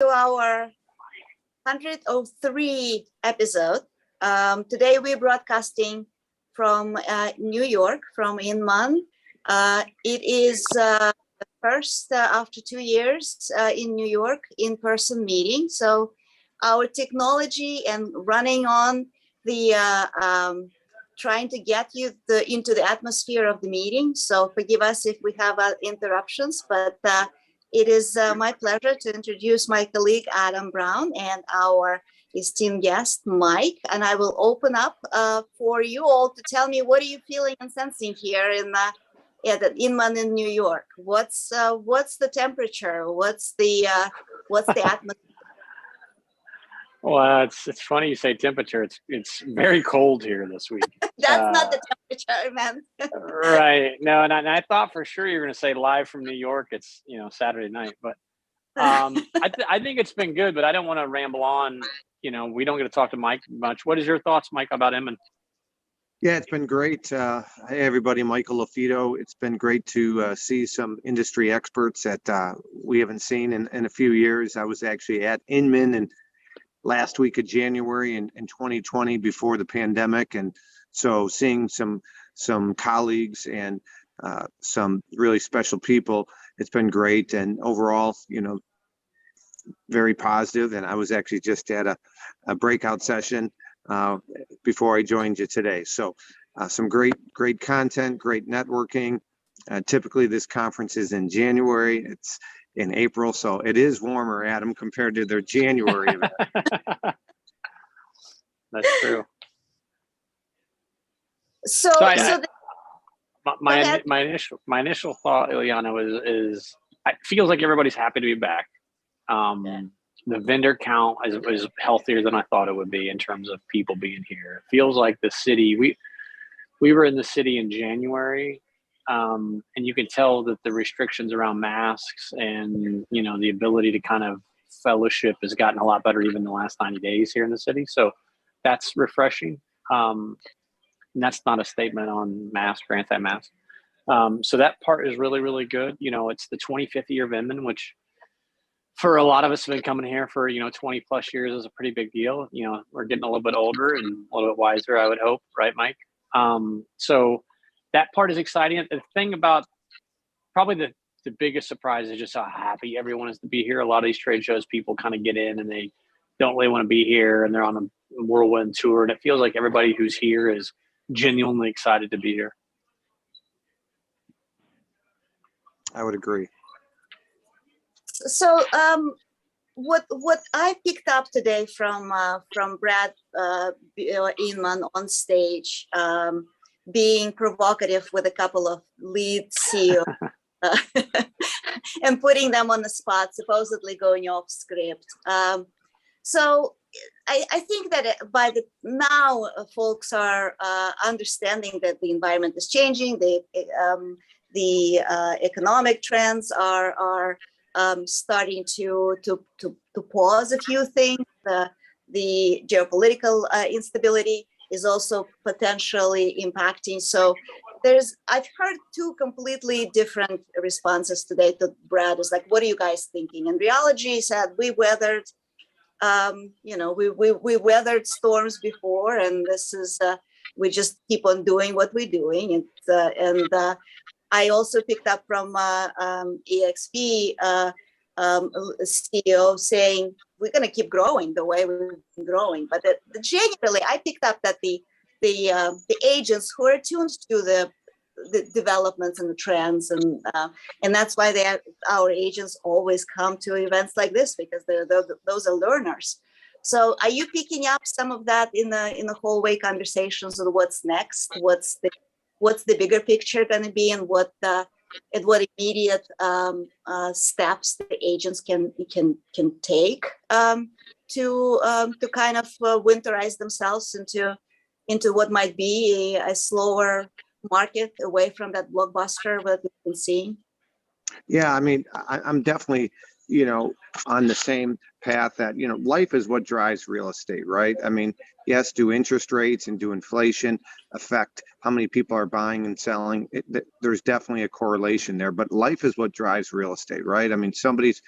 to our 103 episode. Today we're broadcasting from New York, from Inman. It is the first after 2 years in New York in-person meeting. So our technology and running on the trying to get you into the atmosphere of the meeting. So forgive us if we have interruptions, but it is my pleasure to introduce my colleague Adam Brown and our esteemed guest Mike. And I will open up for you all to tell me, what are you feeling and sensing here in at Inman in New York? What's the temperature? What's the atmosphere? Well, it's funny you say temperature. It's very cold here this week. That's not the temperature, man. Right. No, and I thought for sure you were going to say live from New York. It's Saturday night, but I think it's been good. But I don't want to ramble on. We don't get to talk to Mike much. What is your thoughts, Mike, about Inman? Yeah, it's been great. Hey, everybody, Michael LaFido. It's been great to see some industry experts that we haven't seen in a few years. I was actually at Inman and last week of January in 2020 before the pandemic. And so seeing some colleagues and some really special people, it's been great. And overall, very positive. And I was actually just at a breakout session before I joined you today. So some great content, great networking. Typically this conference is in January. It's in April, so it is warmer, Adam, compared to their January event. That's true. My initial thought, Ileana, is it feels like everybody's happy to be back. The vendor count is healthier than I thought it would be in terms of people being here. It feels like the city. We were in the city in January. And you can tell that the restrictions around masks and, the ability to kind of fellowship has gotten a lot better even in the last 90 days here in the city. So that's refreshing. And that's not a statement on mask or anti-mask. So that part is really, really good. It's the 25th year of Inman, which for a lot of us have been coming here for, 20 plus years is a pretty big deal. We're getting a little bit older and a little bit wiser, I would hope. Right, Mike? So that part is exciting. The thing about probably the biggest surprise is just how happy everyone is to be here. A lot of these trade shows, people kind of get in and they don't really want to be here and they're on a whirlwind tour. And it feels like everybody who's here is genuinely excited to be here. I would agree. So what I picked up today from Brad Inman on stage, being provocative with a couple of lead CEO and putting them on the spot, supposedly going off script. So I think that by now folks are understanding that the environment is changing. The economic trends are starting to pause a few things. The geopolitical instability is also potentially impacting. So I've heard two completely different responses today to Brad. Is like, what are you guys thinking? And Rheology said, we weathered, we weathered storms before, and this is, we just keep on doing what we're doing. And I also picked up from EXP CEO saying, we're going to keep growing the way we've been growing. But generally, I picked up that the agents who are attuned to the developments and the trends, and that's why our agents always come to events like this, because those are learners. So, are you picking up some of that in the hallway conversations of what's next? What's the bigger picture going to be, and what immediate steps the agents can take to kind of winterize themselves into what might be a slower market away from that blockbuster that we've been seeing? Yeah, I mean, I'm definitely, on the same path that, life is what drives real estate, right? I mean, yes, do interest rates and do inflation affect how many people are buying and selling? There's definitely a correlation there, but life is what drives real estate, right? I mean, somebody's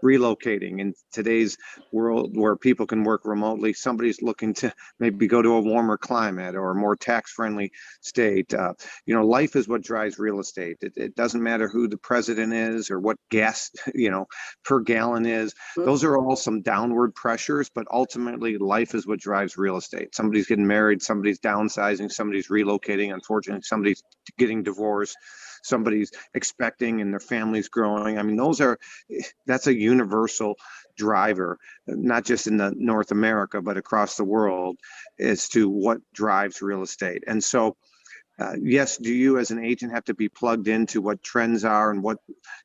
relocating in today's world where people can work remotely. Somebody's looking to maybe go to a warmer climate or a more tax-friendly state. Life is what drives real estate. It doesn't matter who the president is or what gas, per gallon is. Those are all some downward pressures, but ultimately life is what drives real estate. Somebody's getting married, somebody's downsizing, somebody's relocating. Unfortunately, somebody's getting divorced, somebody's expecting and their family's growing. I mean, that's a universal driver, not just in the North America, but across the world, as to what drives real estate. And so, yes, do you as an agent have to be plugged into what trends are and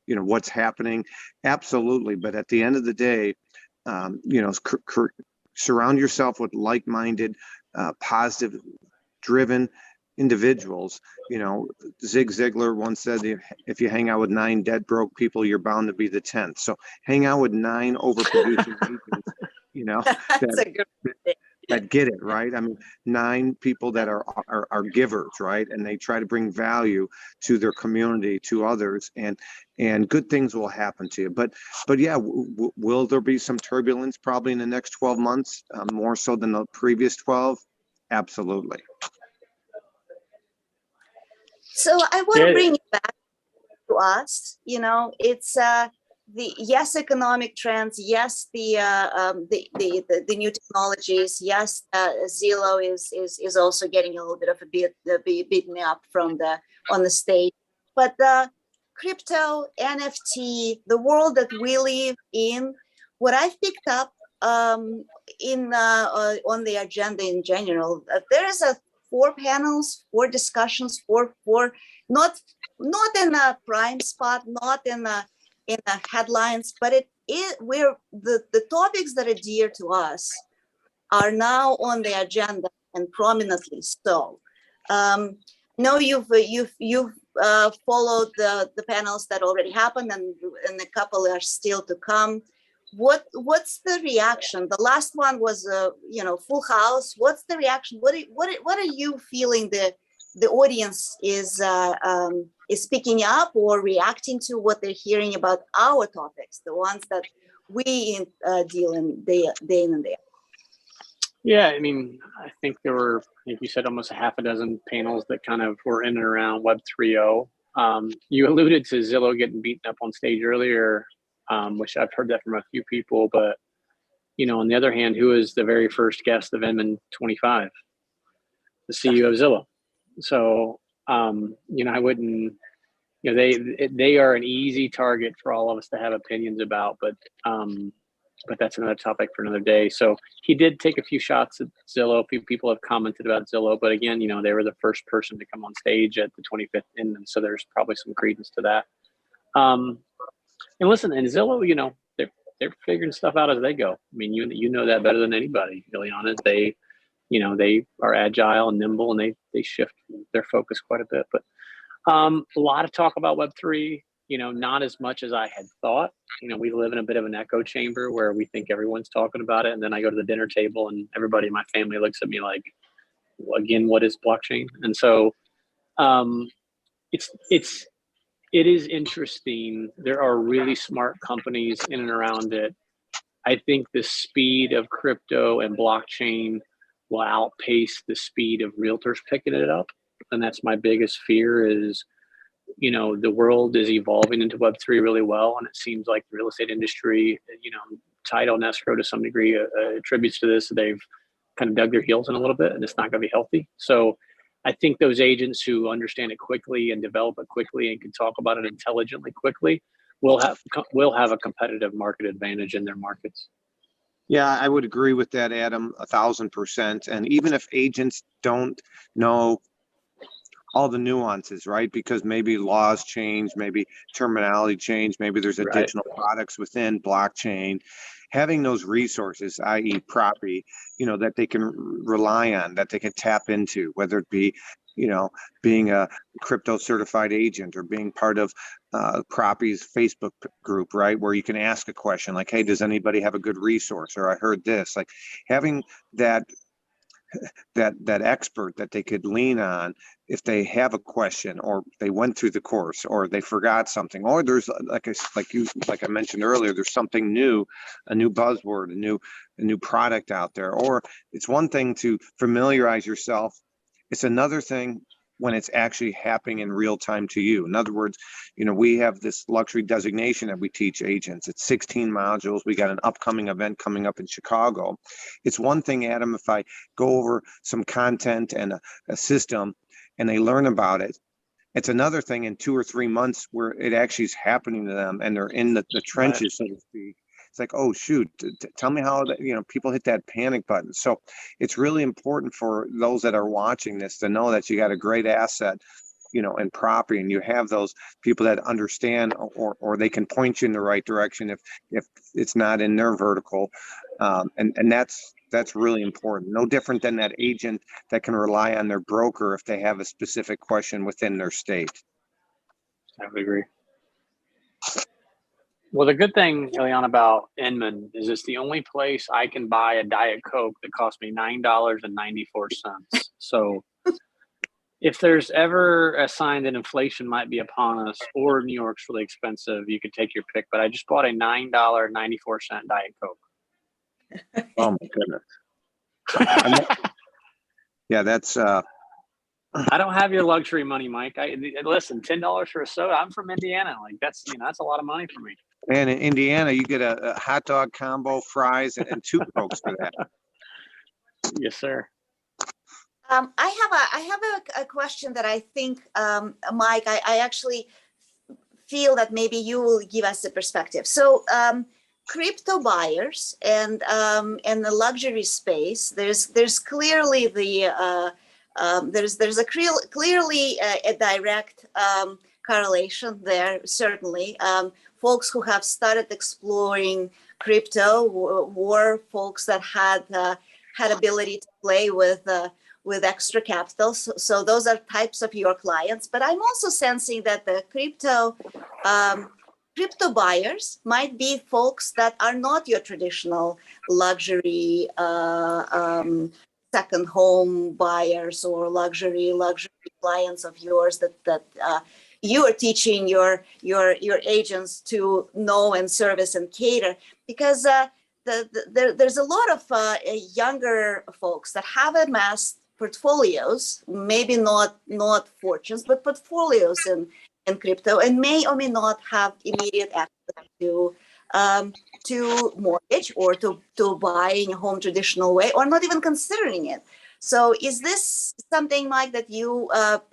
what's happening? Absolutely. But at the end of the day, surround yourself with like-minded, positive, driven individuals. Zig Ziglar once said, if you hang out with 9 dead broke people, you're bound to be the 10th. So hang out with 9 overproducing agents, That's a good that get it, right? I mean, 9 people that are givers, right? And they try to bring value to their community, to others, and good things will happen to you. But yeah, will there be some turbulence probably in the next 12 months, more so than the previous 12? Absolutely. So I want to bring it back to us. It's the economic trends. Yes, the new technologies. Yes, Zillow is also getting a little bit of beaten up on the stage. But the crypto, NFT, the world that we live in, what I've picked up on the agenda in general, there is 4 panels, 4 discussions, 4 not in a prime spot, not in the headlines, but where the topics that are dear to us are now on the agenda, and prominently so. No, you've followed the panels that already happened, and a couple are still to come. What's the reaction? The last one was full house. What's the reaction? What are you feeling the audience is picking up or reacting to what they're hearing about our topics, the ones that we deal in day in and day out? Yeah, I mean, I think there were, like you said, almost a half a dozen panels that kind of were in and around Web 3.0. You alluded to Zillow getting beaten up on stage earlier, which I've heard that from a few people. But, on the other hand, who is the very first guest of Inman 25? The CEO of Zillow. So, I wouldn't, they are an easy target for all of us to have opinions about, but that's another topic for another day. So he did take a few shots at Zillow. A few people have commented about Zillow, but again, they were the first person to come on stage at the 25th Inman, so there's probably some credence to that. And listen, and Zillow, they're figuring stuff out as they go. I mean, you know that better than anybody, Ileana. They are agile and nimble, and they shift their focus quite a bit. But a lot of talk about Web3, not as much as I had thought. We live in a bit of an echo chamber where we think everyone's talking about it. And then I go to the dinner table and everybody in my family looks at me like, well, again, what is blockchain? And so it is interesting. There are really smart companies in and around it. I think the speed of crypto and blockchain will outpace the speed of realtors picking it up. And that's my biggest fear is, the world is evolving into Web3 really well. And it seems like the real estate industry, title and escrow to some degree attributes to this. They've kind of dug their heels in a little bit, and it's not going to be healthy. So I think those agents who understand it quickly and develop it quickly and can talk about it intelligently quickly will have a competitive market advantage in their markets. Yeah, I would agree with that, Adam, 1,000%. And even if agents don't know all the nuances, right? Because maybe laws change, maybe terminology change, maybe there's additional products within blockchain. Having those resources, i.e. Propy, that they can rely on, that they can tap into, whether it be, being a crypto certified agent or being part of Propy's Facebook group, right? Where you can ask a question like, hey, does anybody have a good resource? Or I heard this, like having that that expert that they could lean on if they have a question, or they went through the course, or they forgot something, or there's like I mentioned earlier, there's something new, a new buzzword, a new product out there. Or it's one thing to familiarize yourself, it's another thing when it's actually happening in real time to you. In other words, we have this luxury designation that we teach agents. It's 16 modules. We got an upcoming event coming up in Chicago. It's one thing, Adam, if I go over some content and a system and they learn about it. It's another thing in 2 or 3 months where it actually is happening to them and they're in the trenches, so to speak. It's like, oh, shoot, tell me how people hit that panic button. So it's really important for those that are watching this to know that you got a great asset, in Propy, and you have those people that understand, or they can point you in the right direction if it's not in their vertical. And that's really important. No different than that agent that can rely on their broker if they have a specific question within their state. I would agree. Well, the good thing, Ileana, about Inman is it's the only place I can buy a Diet Coke that costs me $9.94. So if there's ever a sign that inflation might be upon us, or New York's really expensive, you could take your pick. But I just bought a $9.94 Diet Coke. Oh my goodness. Yeah, that's I don't have your luxury money, Mike. Listen, $10 for a soda. I'm from Indiana. Like that's a lot of money for me. And in Indiana, you get a hot dog combo, fries, and 2 Cokes for that. Yes, sir. I have a question that I think, Mike, I actually feel that maybe you will give us a perspective. So crypto buyers and the luxury space, there's clearly there's clearly a direct correlation there. Certainly, folks who have started exploring crypto were folks that had ability to play with extra capital. So those are types of your clients. But I'm also sensing that the crypto buyers might be folks that are not your traditional luxury second home buyers or luxury clients of yours that you are teaching your agents to know and service and cater, because there's a lot of younger folks that have amassed portfolios, maybe not fortunes, but portfolios in crypto, and may or may not have immediate access to mortgage or to buying a home traditional way, or not even considering it. So is this something, Mike, that you are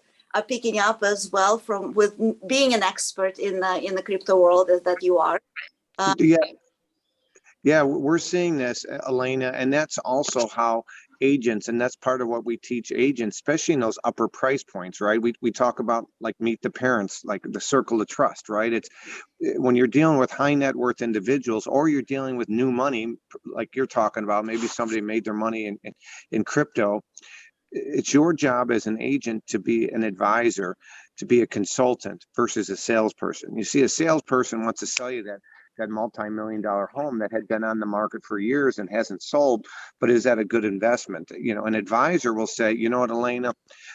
picking up as well with being an expert in the crypto world that you are? Yeah, we're seeing this, Elena, and that's also how agents, and that's part of what we teach agents, especially in those upper price points, right? We talk about like meet the parents, like the circle of trust, right? It's when you're dealing with high net worth individuals, or you're dealing with new money, like you're talking about, maybe somebody made their money in crypto. It's your job as an agent to be an advisor, to be a consultant versus a salesperson. You see, a salesperson wants to sell you that multi-million-dollar home that had been on the market for years and hasn't sold, but is that a good investment? An advisor will say, you know what, Elena,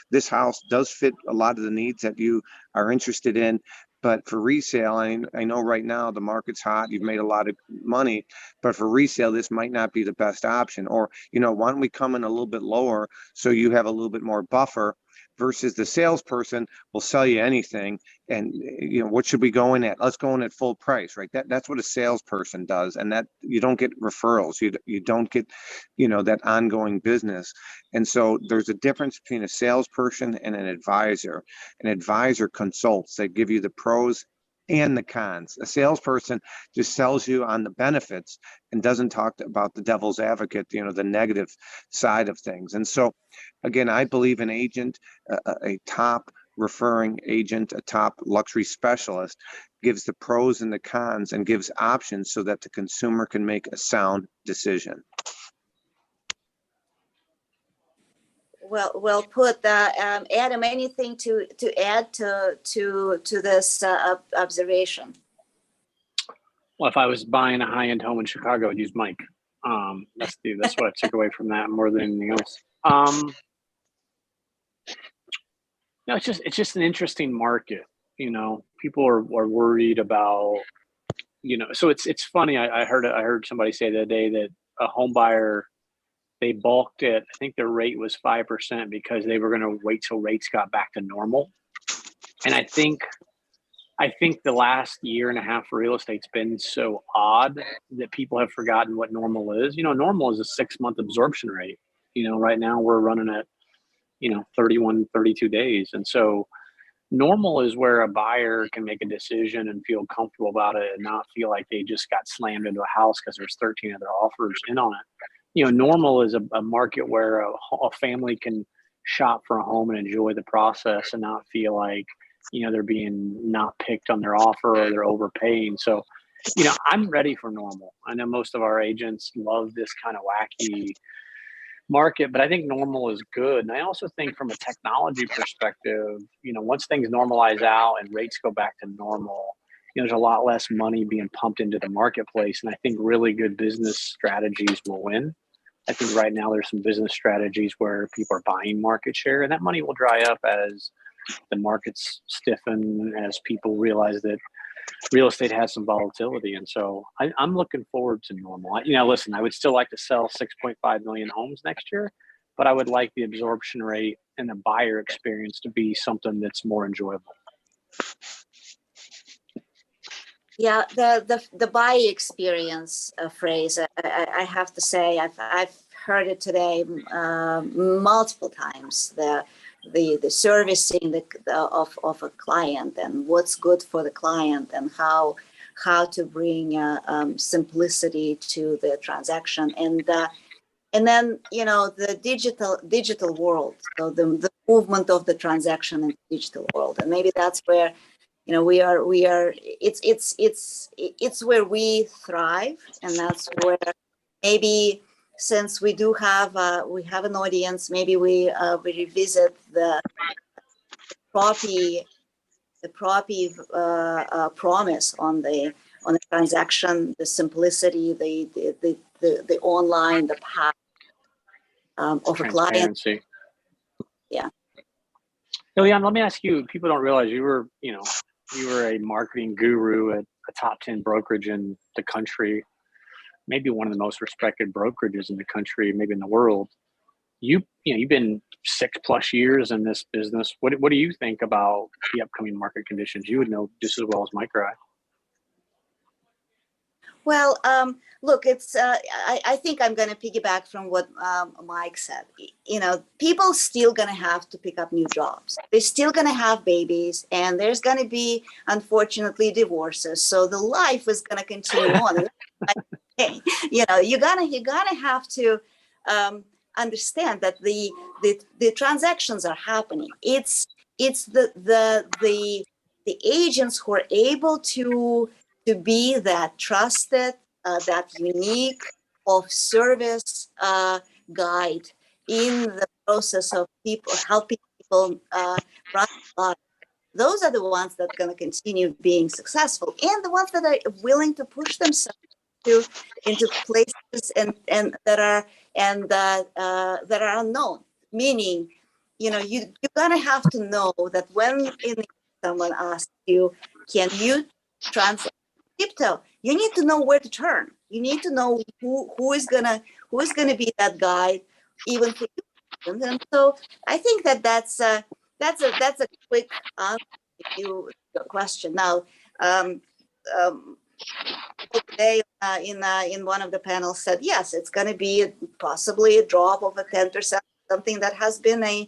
this house does fit a lot of the needs that you are interested in, but for resale, I know right now the market's hot, you've made a lot of money, but for resale, this might not be the best option. Or, why don't we come in a little bit lower so you have a little bit more buffer? Versus the salesperson will sell you anything, and what should we go in at? Let's go in at full price, right? That's what a salesperson does, and that you don't get referrals, you don't get that ongoing business. And so there's a difference between a salesperson and an advisor. An advisor consults, they give you the pros and the cons. A salesperson just sells you on the benefits and doesn't talk about the devil's advocate, the negative side of things. And so, again, I believe an agent, a top referring agent, a top luxury specialist, gives the pros and the cons and gives options so that the consumer can make a sound decision. Well put. Adam, anything to add to this observation? Well, if I was buying a high-end home in Chicago, I'd use Mike. That's what I took away from that more than anything else. No, it's just an interesting market. People are worried about, so it's funny. I heard somebody say the other day that a home buyer, they balked at, I think their rate was 5% because they were going to wait till rates got back to normal. And I think the last year and a half for real estate's been so odd that people have forgotten what normal is. Normal is a 6-month absorption rate. Right now we're running at, 31, 32 days. And so normal is where a buyer can make a decision and feel comfortable about it and not feel like they just got slammed into a house because there's 13 other offers in on it. Normal is a market where a family can shop for a home and enjoy the process and not feel like, they're being not picked on their offer or they're overpaying. So, I'm ready for normal. I know most of our agents love this kind of wacky market, but I think normal is good. And I also think from a technology perspective, once things normalize out and rates go back to normal, there's a lot less money being pumped into the marketplace. And I think really good business strategies will win. I think right now there's some business strategies where people are buying market share, and that money will dry up as the markets stiffen, as people realize that real estate has some volatility. And so I'm looking forward to normal. Listen, I would still like to sell 6.5 million homes next year, but I would like the absorption rate and the buyer experience to be something that's more enjoyable. Yeah, the buy experience phrase, I have to say, I've heard it today multiple times. The servicing of a client and what's good for the client and how to bring simplicity to the transaction, and then the digital world, so the movement of the transaction in the digital world, and maybe that's where we are it's where we thrive, and that's where maybe, since we do have an audience, maybe we revisit the Propy promise on the transaction, the simplicity, the online, the path of a client. Yeah. Ileana, let me ask you, people don't realize you were a marketing guru at a top 10 brokerage in the country, maybe one of the most respected brokerages in the country, maybe in the world. You've been 6+ years in this business. What do you think about the upcoming market conditions? You would know just as well as Mike or I. Well, look, it's. I think I'm going to piggyback from what Mike said. People still going to have to pick up new jobs. They're still going to have babies, and there's going to be, unfortunately, divorces. So the life is going to continue on. You're gonna have to understand that the transactions are happening. It's the agents who are able to be that trusted, that unique of service guide in the process of helping people run life. Those are the ones that are going to continue being successful, and the ones that are willing to push themselves into places and that are unknown. Meaning, you're gonna have to know that when someone asks you, can you translate crypto? You need to know where to turn. You need to know who is gonna be that guide, even for you. And so I think that's a quick answer to your question. Now, today in one of the panels said, yes, it's going to be possibly a drop of a 10%, something that has been a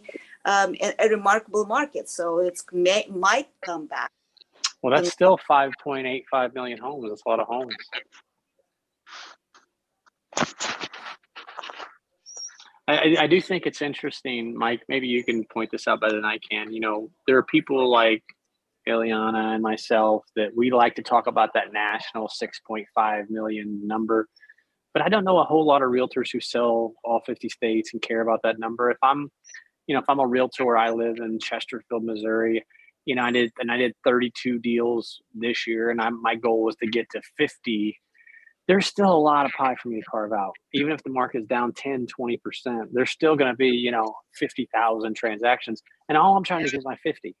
remarkable market. So it might come back. Well, that's still 5.85 million homes. That's a lot of homes. I do think it's interesting, Mike. Maybe you can point this out better than I can. There are people like Ileana and myself that we like to talk about that national 6.5 million number, but I don't know a whole lot of realtors who sell all 50 states and care about that number. If I'm a realtor where I live in Chesterfield, Missouri, I did 32 deals this year, and my goal was to get to 50 there's still a lot of pie for me to carve out. Even if the market is down 10, 20%, there's still going to be, 50,000 transactions. And all I'm trying to get is my 50.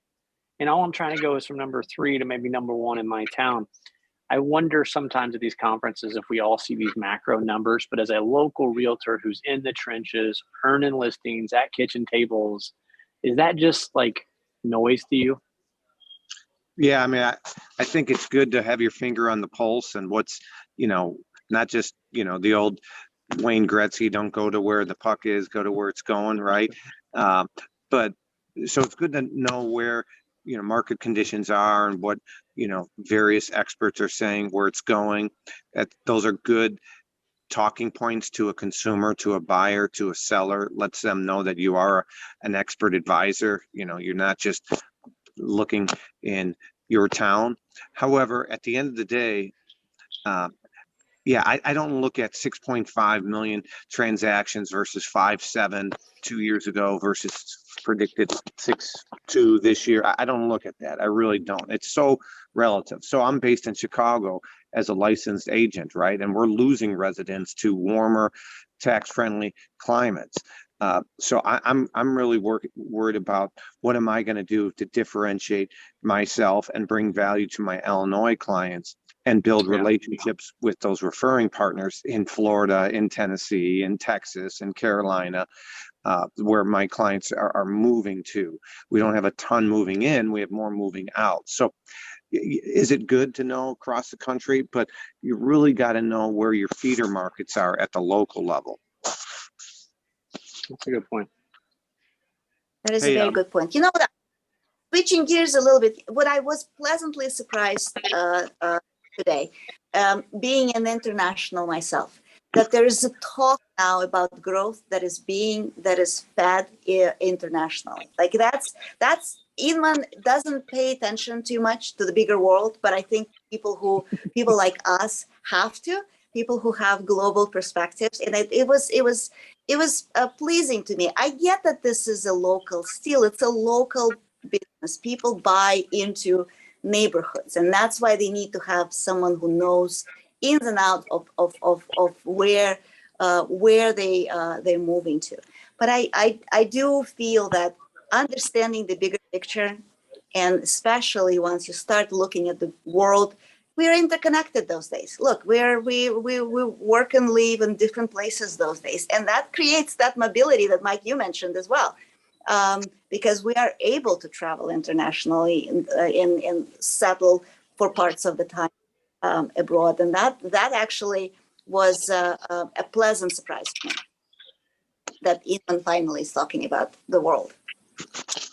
And all I'm trying to go is from number 3 to maybe number 1 in my town. I wonder sometimes at these conferences if we all see these macro numbers, but as a local realtor who's in the trenches, earning listings at kitchen tables, is that just like noise to you? Yeah, I mean, I think it's good to have your finger on the pulse and what's, not just, the old Wayne Gretzky, don't go to where the puck is, go to where it's going, right? But so it's good to know where, market conditions are and what, various experts are saying, where it's going. Those are good talking points to a consumer, to a buyer, to a seller. Lets them know that you are an expert advisor. You're not just looking in your town. However, at the end of the day, I don't look at 6.5 million transactions versus 5.7 2 years ago versus predicted 6.2 this year. I don't look at that. I really don't. It's so relative. So I'm based in Chicago as a licensed agent, right? And we're losing residents to warmer, tax-friendly climates. So I'm really worried about what am I going to do to differentiate myself and bring value to my Illinois clients and build relationships with those referring partners in Florida, in Tennessee, in Texas, in Carolina, where my clients are moving to. We don't have a ton moving in, we have more moving out. So is it good to know across the country? But you really got to know where your feeder markets are at the local level. That's a good point. That is a very good point. Switching gears a little bit, what I was pleasantly surprised today, being an international myself, that there is a talk now about growth that is fed internationally. Like that's Inman doesn't pay attention too much to the bigger world, but I think people like us have to. People who have global perspectives, and it was pleasing to me. I get that this is a local, still it's a local business. People buy into neighborhoods, and that's why they need to have someone who knows ins and outs of where they're moving to. But I do feel that understanding the bigger picture, and especially once you start looking at the world, we are interconnected those days. Look, we work and live in different places those days, and that creates that mobility that Mike, you mentioned as well, because we are able to travel internationally and settle for parts of the time abroad, and that actually was a pleasant surprise to me that Inman finally is talking about the world.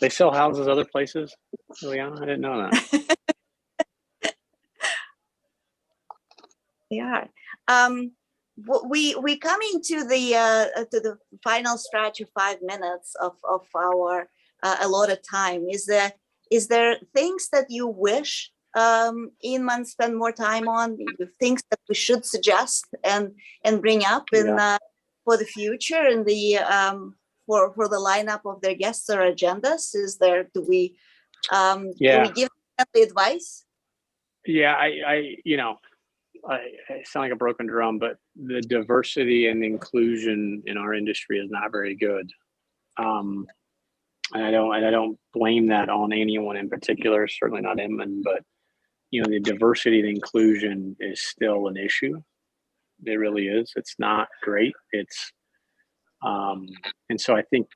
They sell houses other places, Ileana? I didn't know that. They are. We coming to the final stretch of 5 minutes of our allotted time. Is there things that you wish Inman spend more time on? Things that we should suggest and bring up for the future and the for the lineup of their guests or agendas? Do we give them the advice? Yeah, I sound like a broken drum, but the diversity and inclusion in our industry is not very good. And I don't blame that on anyone in particular, certainly not Inman, but the diversity and inclusion is still an issue. It really is. It's not great. It's and so I think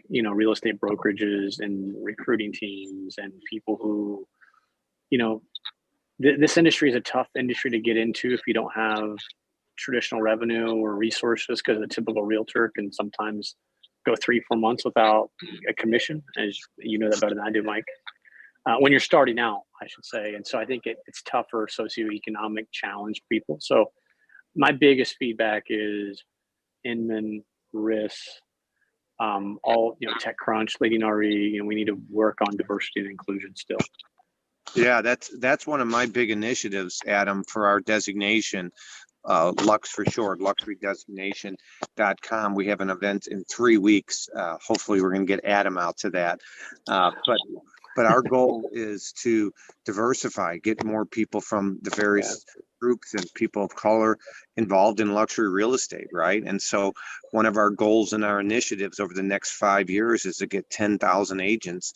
real estate brokerages and recruiting teams and people who this industry is a tough industry to get into if you don't have traditional revenue or resources, because a typical realtor can sometimes go 3-4 months without a commission, as you know that better than I do, Mike. When you're starting out, I should say. And so I think it's tough for socioeconomic challenged people. So my biggest feedback is Inman, RIS, all TechCrunch, Leading RE. We need to work on diversity and inclusion still. Yeah, that's one of my big initiatives, Adam, for our designation, Lux for short, luxurydesignation.com. We have an event in 3 weeks. Hopefully we're going to get Adam out to that. But but our goal is to diversify, get more people from the various groups and people of color involved in luxury real estate, right? And so one of our goals and our initiatives over the next 5 years is to get 10,000 agents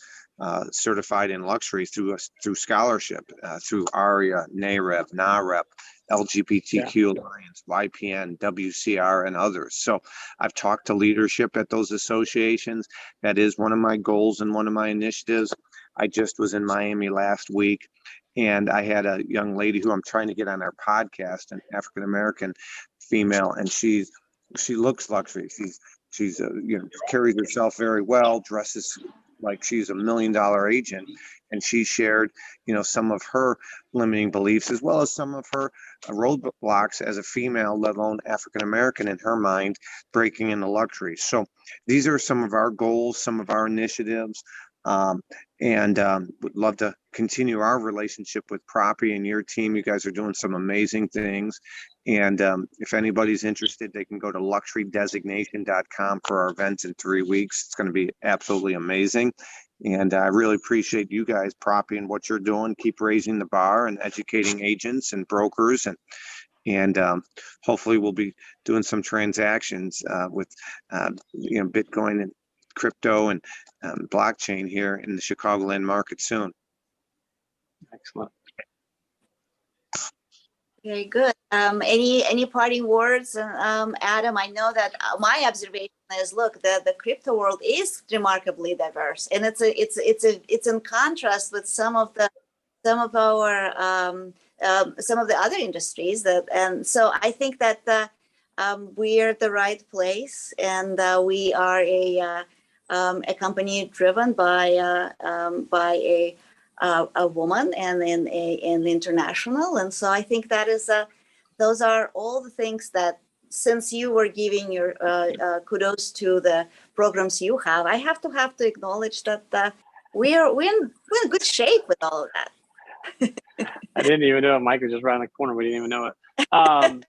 certified in luxury through scholarship, through ARIA, NAREP, NAREP, LGBTQ Alliance, YPN, WCR, and others. So I've talked to leadership at those associations. That is one of my goals and one of my initiatives. I just was in Miami last week, and I had a young lady who I'm trying to get on our podcast, an African-American female, and she looks luxury. She's carries herself very well, dresses like she's $1 million agent, and she shared some of her limiting beliefs as well as some of her roadblocks as a female, let alone African American, in her mind, breaking into luxury. So these are some of our goals, some of our initiatives, and would love to continue our relationship with Propy and your team. You guys are doing some amazing things. And if anybody's interested, they can go to luxurydesignation.com for our event in 3 weeks. It's going to be absolutely amazing. And I really appreciate you guys, Propy, and what you're doing. Keep raising the bar and educating agents and brokers. And hopefully we'll be doing some transactions with Bitcoin and crypto and blockchain here in the Chicagoland market soon. Excellent. Very good. Any parting words, Adam? I know that my observation is, look, the crypto world is remarkably diverse, and it's in contrast with some of the other industries and so I think that we're the right place, and we are a company driven by a woman and an international. And so I think that is those are all the things that, since you were giving your kudos to the programs you have, I have to acknowledge that we're in good shape with all of that. I didn't even know Mike was just around the corner. We didn't even know it.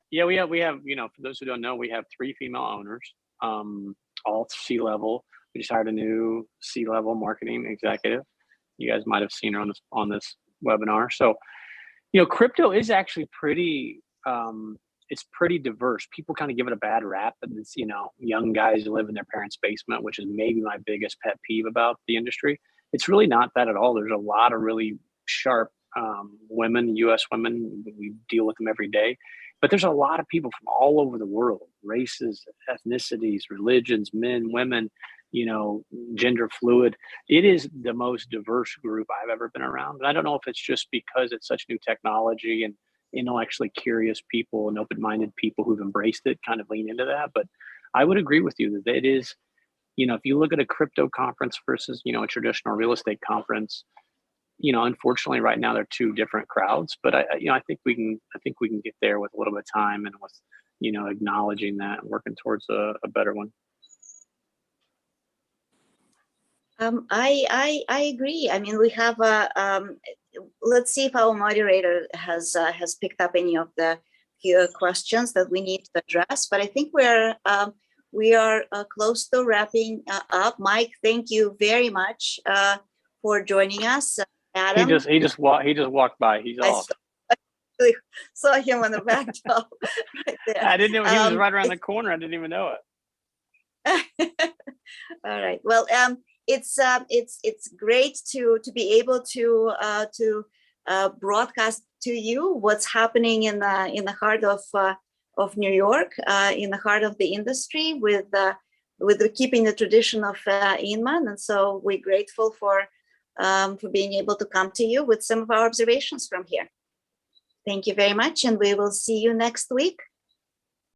We have for those who don't know, we have 3 female owners, all C-level. We just hired a new C-level marketing executive. You guys might have seen her on this webinar. So, crypto is actually pretty, it's pretty diverse. People kind of give it a bad rap, but it's, young guys who live in their parents' basement, which is maybe my biggest pet peeve about the industry. It's really not that at all. There's a lot of really sharp women, U.S. women. We deal with them every day. But there's a lot of people from all over the world, races, ethnicities, religions, men, women, gender fluid. It is the most diverse group I've ever been around. And I don't know if it's just because it's such new technology and intellectually curious people and open-minded people who've embraced it kind of lean into that. But I would agree with you that it is, if you look at a crypto conference versus, a traditional real estate conference, unfortunately right now they're 2 different crowds, but I think we can get there with a little bit of time and with, acknowledging that and working towards a better one. I agree. I mean, we have let's see if our moderator has picked up any of the questions that we need to address. But I think we are close to wrapping up. Mike, thank you very much for joining us. Adam, he just walked by. He's off. I saw him on the back top right there. I didn't know he was right around the corner. I didn't even know it. All right. Well, it's great to be able to broadcast to you what's happening in the heart of New York, in the heart of the industry, with keeping the tradition of Inman. And so we're grateful for being able to come to you with some of our observations from here. Thank you very much, and we will see you next week.